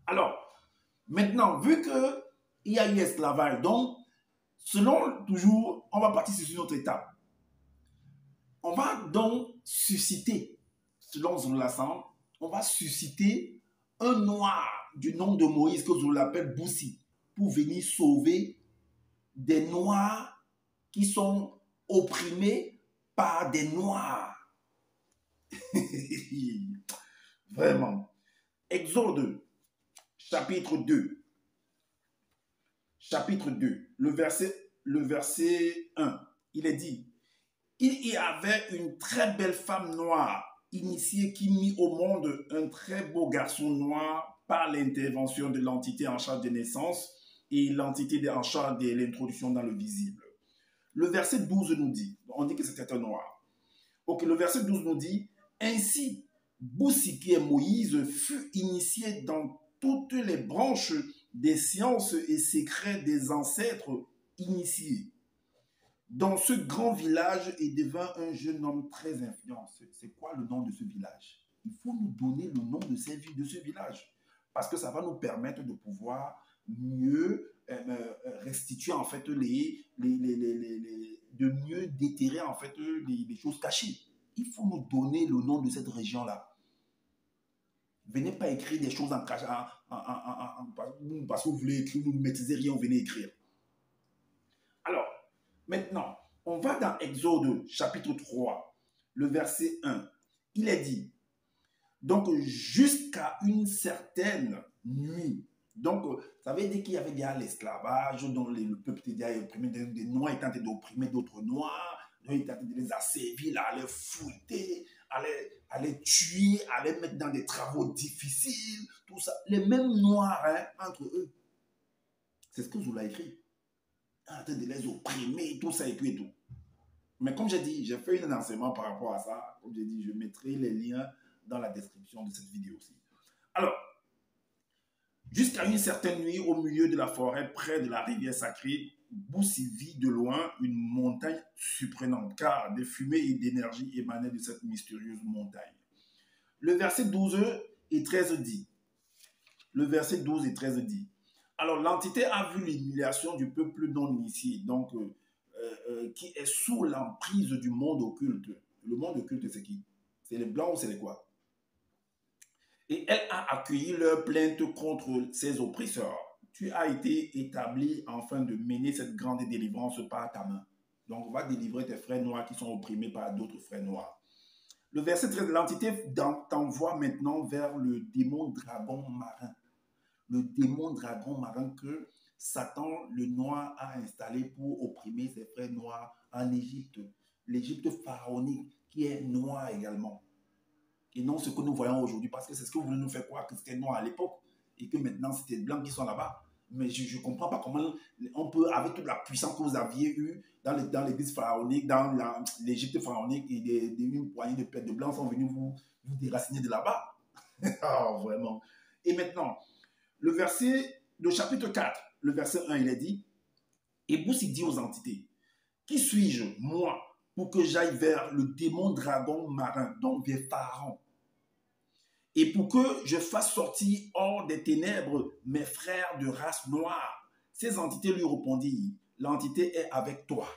Alors, maintenant, vu qu'il y a eu esclavage, donc, selon toujours, on va partir sur une autre étape. On va donc susciter, selon Zoulassan, on va susciter un noir du nom de Moïse, que je l'appelle Boussi, pour venir sauver des noirs qui sont opprimés par des noirs. Vraiment. Exode, chapitre 2. Chapitre 2, le verset 1. Il est dit, il y avait une très belle femme noire, initiée, qui mit au monde un très beau garçon noir par l'intervention de l'entité en charge des naissances et l'entité en charge de l'introduction dans le visible. Le verset 12 nous dit, on dit que c'était un noir. Ok, le verset 12 nous dit, ainsi, Boussi, qui est Moïse, fut initié dans toutes les branches des sciences et secrets des ancêtres initiés. Dans ce grand village, il devint un jeune homme très influent. C'est quoi le nom de ce village? Il faut nous donner le nom de ce village, parce que ça va nous permettre de pouvoir mieux restituer en fait de mieux déterrer en fait les choses cachées. Il faut nous donner le nom de cette région-là. Venez pas écrire des choses en cachant, parce que vous voulez écrire, vous ne maîtrisez rien, vous venez écrire. Alors, maintenant, on va dans Exode chapitre 3, le verset 1. Il est dit, donc jusqu'à une certaine nuit. Donc, ça veut dire qu'il y avait déjà l'esclavage, dont le peuple était déjà opprimé, des noirs étaient en train d'opprimer d'autres noirs, ils étaient en train de les asservir, à les fouetter, à les tuer, à les mettre dans des travaux difficiles, tout ça. Les mêmes noirs entre eux. C'est ce que Zoula a écrit. En train de les opprimer, tout ça et tout. Mais comme j'ai dit, j'ai fait un enseignement par rapport à ça. Comme j'ai dit, je mettrai les liens dans la description de cette vidéo aussi. Alors, jusqu'à une certaine nuit, au milieu de la forêt, près de la rivière sacrée, Boussi vit de loin une montagne surprenante, car des fumées et d'énergie émanaient de cette mystérieuse montagne. Le verset 12 et 13 dit, le verset 12 et 13 dit, alors l'entité a vu l'humiliation du peuple non initié, donc qui est sous l'emprise du monde occulte. Le monde occulte, c'est qui? C'est les blancs ou c'est les quoi? Et elle a accueilli leur plainte contre ses oppresseurs. Tu as été établi afin de mener cette grande délivrance par ta main. Donc, on va délivrer tes frères noirs qui sont opprimés par d'autres frères noirs. Le verset 13, l'entité t'envoie maintenant vers le démon dragon marin. Le démon dragon marin que Satan, le noir, a installé pour opprimer ses frères noirs en Égypte. L'Égypte pharaonique, qui est noire également. Et non ce que nous voyons aujourd'hui, parce que c'est ce que vous voulez nous faire croire que c'était noir à l'époque et que maintenant c'était les blancs qui sont là-bas. Mais je ne comprends pas comment on peut, avec toute la puissance que vous aviez eue dans l'église pharaonique, dans l'Égypte pharaonique, et une poignée de pères de blancs sont venus vous déraciner de là-bas. Oh, vraiment. Et maintenant, le chapitre 4, le verset 1, il est dit, et Boussi dit aux entités, qui suis-je, moi, pour que j'aille vers le démon dragon marin, donc vers Pharaon, et pour que je fasse sortir hors des ténèbres mes frères de race noire? Ces entités lui répondirent, l'entité est avec toi.